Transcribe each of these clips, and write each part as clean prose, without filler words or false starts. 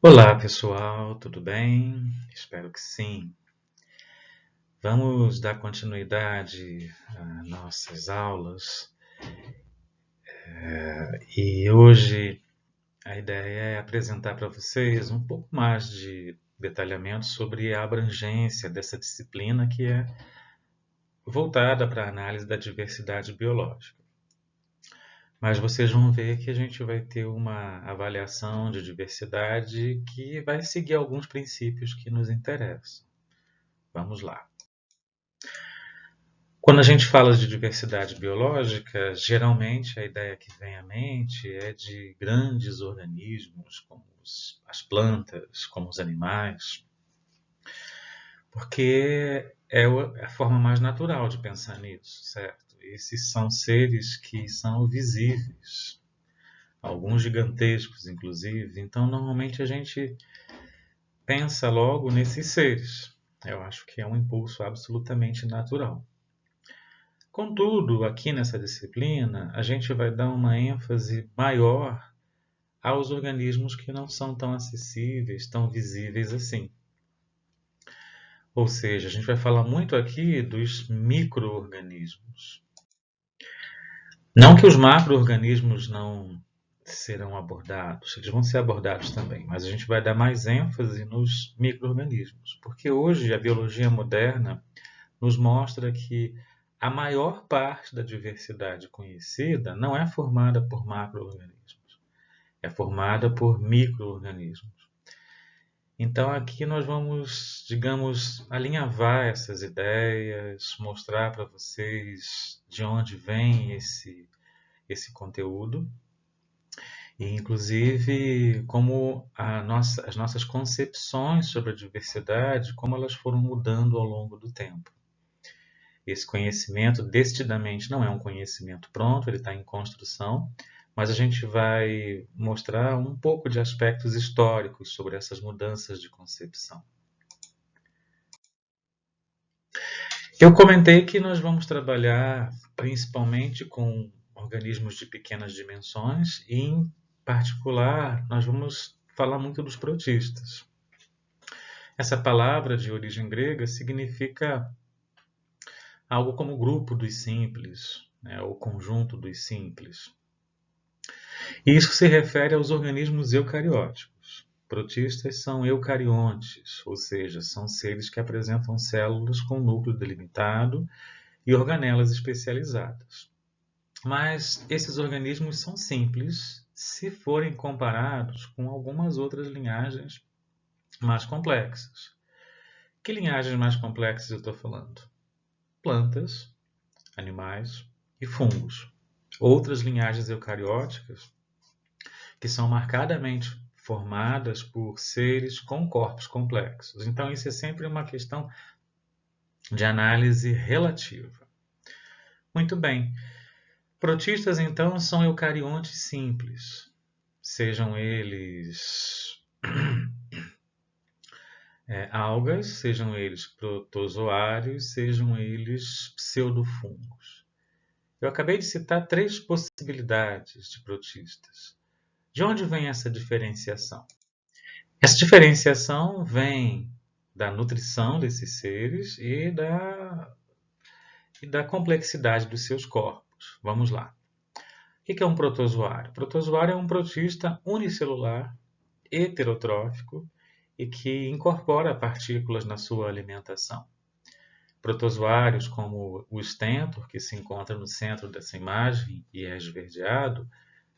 Olá, pessoal, tudo bem? Espero que sim. Vamos dar continuidade às nossas aulas e hoje a ideia é apresentar para vocês um pouco mais de detalhamento sobre a abrangência dessa disciplina que é voltada para a análise da diversidade biológica. Mas vocês vão ver que a gente vai ter uma avaliação de diversidade que vai seguir alguns princípios que nos interessam. Vamos lá. Quando a gente fala de diversidade biológica, geralmente a ideia que vem à mente é de grandes organismos, como as plantas, como os animais, porque é a forma mais natural de pensar nisso, certo? Esses são seres que são visíveis, alguns gigantescos, inclusive. Então, normalmente a gente pensa logo nesses seres. Eu acho que é um impulso absolutamente natural. Contudo, aqui nessa disciplina, a gente vai dar uma ênfase maior aos organismos que não são tão acessíveis, tão visíveis assim. Ou seja, a gente vai falar muito aqui dos micro-organismos. Não que os macro-organismos não serão abordados, eles vão ser abordados também, mas a gente vai dar mais ênfase nos micro-organismos, porque hoje a biologia moderna nos mostra que a maior parte da diversidade conhecida não é formada por macro-organismos, é formada por micro-organismos. Então aqui nós vamos, digamos, alinhavar essas ideias, mostrar para vocês de onde vem esse conteúdo e, inclusive, como as nossas concepções sobre a diversidade, como elas foram mudando ao longo do tempo. Esse conhecimento, decididamente, não é um conhecimento pronto, ele está em construção, mas a gente vai mostrar um pouco de aspectos históricos sobre essas mudanças de concepção. Eu comentei que nós vamos trabalhar principalmente com organismos de pequenas dimensões e, em particular, nós vamos falar muito dos protistas. Essa palavra de origem grega significa algo como grupo dos simples, né, ou conjunto dos simples. E isso se refere aos organismos eucarióticos. Protistas são eucariontes, ou seja, são seres que apresentam células com núcleo delimitado e organelas especializadas. Mas esses organismos são simples se forem comparados com algumas outras linhagens mais complexas. Que linhagens mais complexas eu estou falando? Plantas, animais e fungos. Outras linhagens eucarióticas que são marcadamente formadas por seres com corpos complexos. Então, isso é sempre uma questão de análise relativa. Muito bem. Protistas, então, são eucariontes simples, sejam eles algas, sejam eles protozoários, sejam eles pseudofungos. Eu acabei de citar 3 possibilidades de protistas. De onde vem essa diferenciação? Essa diferenciação vem da nutrição desses seres e da complexidade dos seus corpos. Vamos lá. O que é um protozoário? O protozoário é um protista unicelular, heterotrófico e que incorpora partículas na sua alimentação. Protozoários como o stentor, que se encontra no centro dessa imagem e é esverdeado,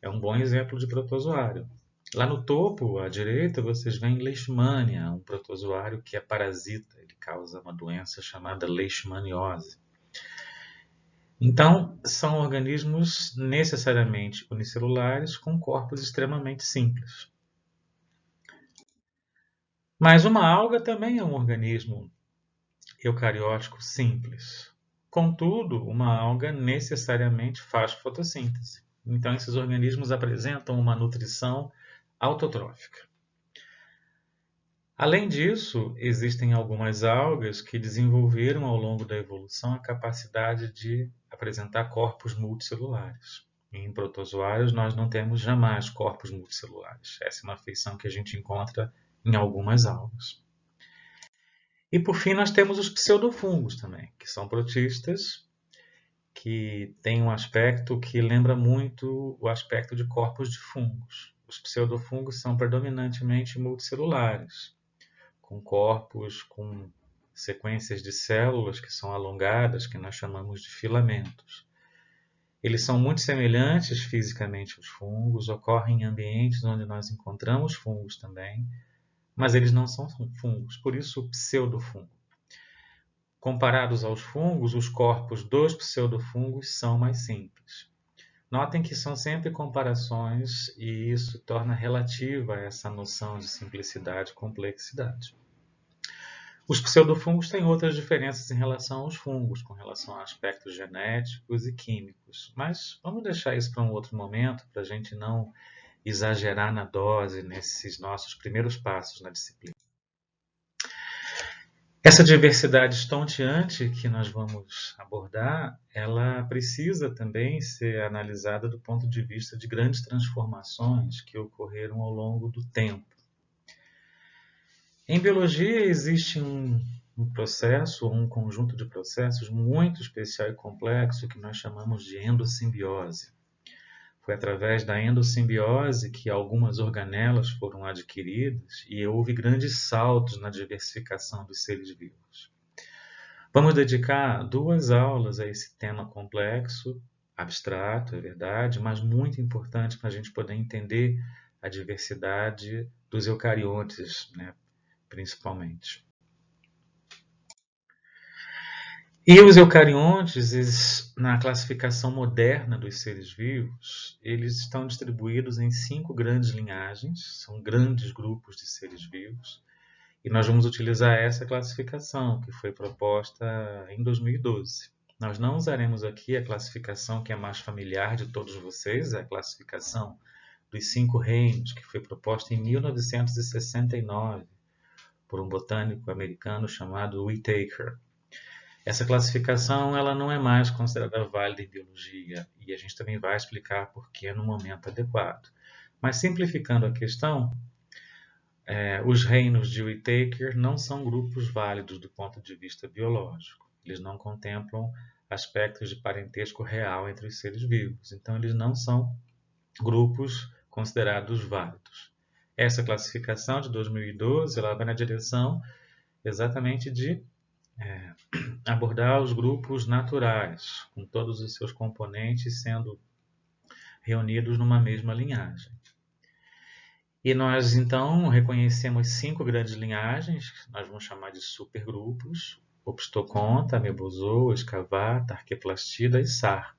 é um bom exemplo de protozoário. Lá no topo, à direita, vocês veem Leishmania, um protozoário que é parasita, ele causa uma doença chamada leishmaniose. Então, são organismos necessariamente unicelulares com corpos extremamente simples. Mas uma alga também é um organismo eucariótico simples. Contudo, uma alga necessariamente faz fotossíntese. Então, esses organismos apresentam uma nutrição autotrófica. Além disso, existem algumas algas que desenvolveram ao longo da evolução a capacidade de apresentar corpos multicelulares. em protozoários, nós não temos jamais corpos multicelulares. Essa é uma feição que a gente encontra em algumas algas. E por fim, nós temos os pseudofungos também, que são protistas, que têm um aspecto que lembra muito o aspecto de corpos de fungos. Os pseudofungos são predominantemente multicelulares, com corpos com sequências de células que são alongadas, que nós chamamos de filamentos. Eles são muito semelhantes fisicamente aos fungos, ocorrem em ambientes onde nós encontramos fungos também, mas eles não são fungos, por isso o pseudofungo. Comparados aos fungos, os corpos dos pseudofungos são mais simples. Notem que são sempre comparações e isso torna relativa essa noção de simplicidade e complexidade. Os pseudofungos têm outras diferenças em relação aos fungos, com relação a aspectos genéticos e químicos, mas vamos deixar isso para um outro momento, para a gente não exagerar na dose nesses nossos primeiros passos na disciplina. Essa diversidade estonteante que nós vamos abordar, ela precisa também ser analisada do ponto de vista de grandes transformações que ocorreram ao longo do tempo. Em biologia existe um processo, um conjunto de processos muito especial e complexo que nós chamamos de endossimbiose. Foi através da endossimbiose que algumas organelas foram adquiridas e houve grandes saltos na diversificação dos seres vivos. Vamos dedicar 2 aulas a esse tema complexo, abstrato, é verdade, mas muito importante para a gente poder entender a diversidade dos eucariontes, principalmente. E os eucariontes, na classificação moderna dos seres vivos, eles estão distribuídos em 5 grandes linhagens, são grandes grupos de seres vivos, e nós vamos utilizar essa classificação, que foi proposta em 2012. Nós não usaremos aqui a classificação que é mais familiar de todos vocês, a classificação dos 5 reinos, que foi proposta em 1969, por um botânico americano chamado Whittaker. Essa classificação ela não é mais considerada válida em biologia, e a gente também vai explicar por que no momento adequado. Mas simplificando a questão, os reinos de Whittaker não são grupos válidos do ponto de vista biológico. Eles não contemplam aspectos de parentesco real entre os seres vivos, então eles não são grupos considerados válidos. Essa classificação de 2012 ela vai na direção exatamente de abordar os grupos naturais, com todos os seus componentes sendo reunidos numa mesma linhagem. E nós, então, reconhecemos 5 grandes linhagens, que nós vamos chamar de supergrupos: Ophistoconta, Mebozoa, Escavata, Arqueplastida e Sar.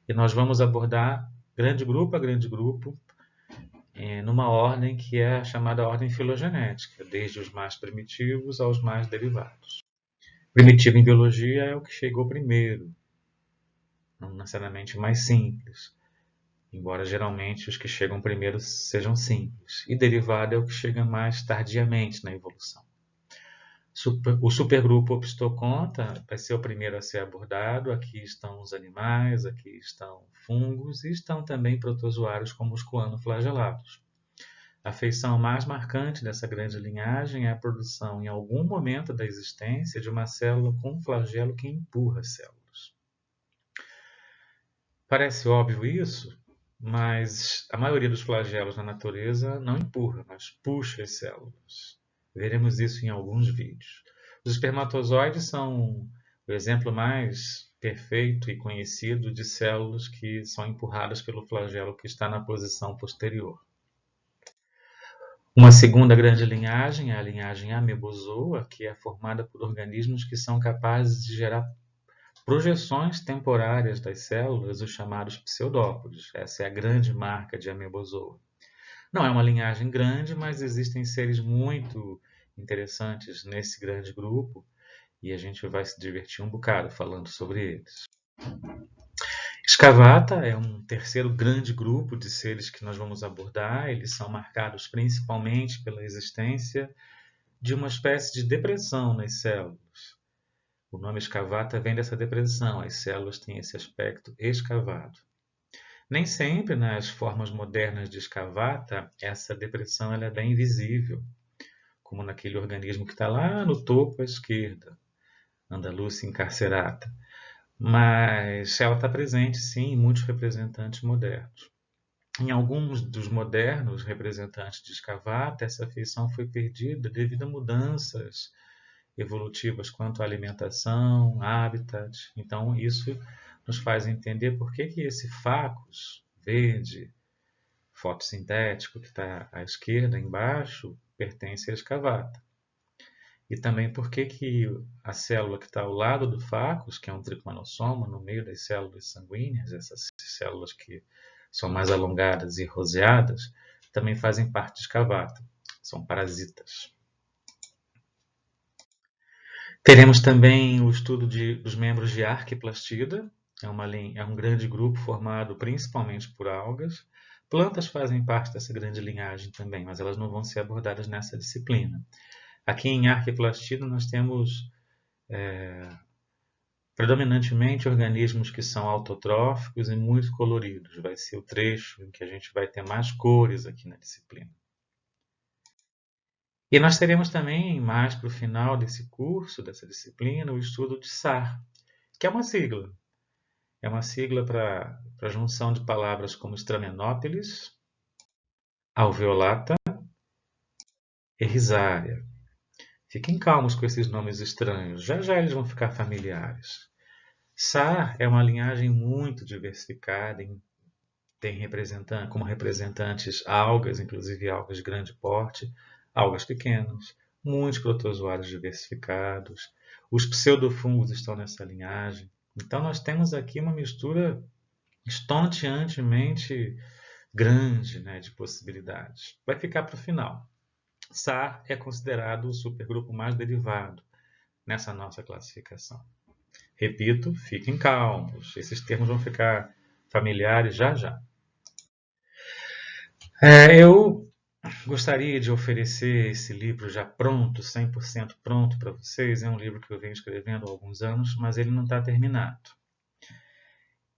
E nós vamos abordar grande grupo a grande grupo, numa ordem que é a chamada ordem filogenética, desde os mais primitivos aos mais derivados. Primitivo em biologia é o que chegou primeiro, não necessariamente mais simples, embora geralmente os que chegam primeiro sejam simples. E derivado é o que chega mais tardiamente na evolução. O supergrupo Ophistoconta vai ser o primeiro a ser abordado. Aqui estão os animais, aqui estão fungos e estão também protozoários como os coanoflagelados. A feição mais marcante dessa grande linhagem é a produção, em algum momento da existência, de uma célula com um flagelo que empurra as células. Parece óbvio isso, mas a maioria dos flagelos na natureza não empurra, mas puxa as células. Veremos isso em alguns vídeos. Os espermatozoides são o exemplo mais perfeito e conhecido de células que são empurradas pelo flagelo que está na posição posterior. Uma segunda grande linhagem é a linhagem Amebozoa, que é formada por organismos que são capazes de gerar projeções temporárias das células, os chamados pseudópodes. Essa é a grande marca de Amebozoa. Não é uma linhagem grande, mas existem seres muito interessantes nesse grande grupo e a gente vai se divertir um bocado falando sobre eles. Escavata é um terceiro grande grupo de seres que nós vamos abordar. Eles são marcados principalmente pela existência de uma espécie de depressão nas células. O nome escavata vem dessa depressão, as células têm esse aspecto escavado. Nem sempre nas formas modernas de escavata essa depressão ela é bem visível, como naquele organismo que está lá no topo à esquerda, Andalucia incarcerata. Mas ela está presente, sim, em muitos representantes modernos. Em alguns dos modernos representantes de escavata, essa feição foi perdida devido a mudanças evolutivas quanto à alimentação, habitat. Então, isso nos faz entender por que esse facus verde, fotossintético, que está à esquerda, embaixo, pertence à escavata. E também por que a célula que está ao lado do facus, que é um tricomanossoma, no meio das células sanguíneas, essas células que são mais alongadas e roseadas, também fazem parte de escavata. São parasitas. Teremos também o estudo dos membros de Arqueplastida. É um grande grupo formado principalmente por algas. Plantas fazem parte dessa grande linhagem também, mas elas não vão ser abordadas nessa disciplina. Aqui em Arqueplastida nós temos predominantemente organismos que são autotróficos e muito coloridos. Vai ser o trecho em que a gente vai ter mais cores aqui na disciplina. E nós teremos também, mais para o final desse curso, dessa disciplina, o estudo de SAR, que é uma sigla. É uma sigla para a junção de palavras como Stramenópilis, alveolata e risária. Fiquem calmos com esses nomes estranhos, já já eles vão ficar familiares. SAR é uma linhagem muito diversificada, tem como representantes algas, inclusive algas de grande porte, algas pequenas, muitos protozoários diversificados, os pseudofungos estão nessa linhagem. Então nós temos aqui uma mistura estonteantemente grande, né, de possibilidades. Vai ficar para o final. SAR é considerado o supergrupo mais derivado nessa nossa classificação. Repito, fiquem calmos, esses termos vão ficar familiares já já. Eu gostaria de oferecer esse livro já pronto, 100% pronto para vocês. É um livro que eu venho escrevendo há alguns anos, mas ele não está terminado.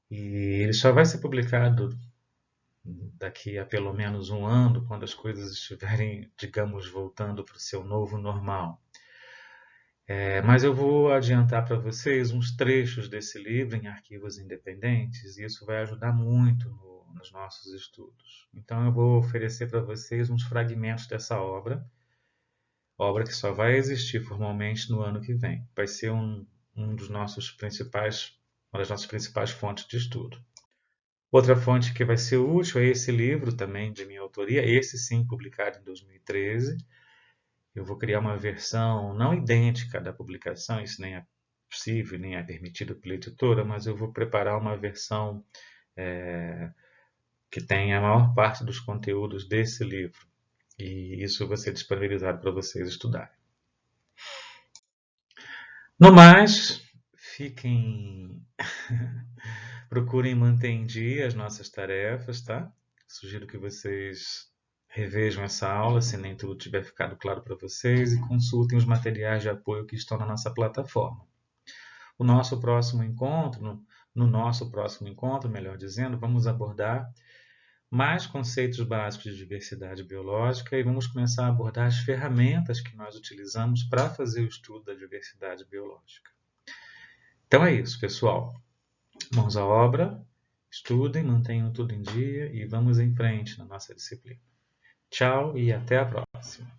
E ele só vai ser publicado daqui a pelo menos um ano, quando as coisas estiverem, digamos, voltando para o seu novo normal. Mas eu vou adiantar para vocês uns trechos desse livro em arquivos independentes, e isso vai ajudar muito nos nossos estudos. Então eu vou oferecer para vocês uns fragmentos dessa obra que só vai existir formalmente no ano que vem. Vai ser uma das nossas principais fontes de estudo. Outra fonte que vai ser útil é esse livro também de minha autoria, esse sim publicado em 2013. Eu vou criar uma versão não idêntica da publicação, isso nem é possível, nem é permitido pela editora, mas eu vou preparar uma versão que tenha a maior parte dos conteúdos desse livro. E isso vai ser disponibilizado para vocês estudarem. No mais, procurem manter em dia as nossas tarefas, tá? Sugiro que vocês revejam essa aula, se nem tudo tiver ficado claro para vocês, e consultem os materiais de apoio que estão na nossa plataforma. No nosso próximo encontro, melhor dizendo, vamos abordar mais conceitos básicos de diversidade biológica e vamos começar a abordar as ferramentas que nós utilizamos para fazer o estudo da diversidade biológica. Então é isso, pessoal. Mãos à obra, estudem, mantenham tudo em dia e vamos em frente na nossa disciplina. Tchau e até a próxima.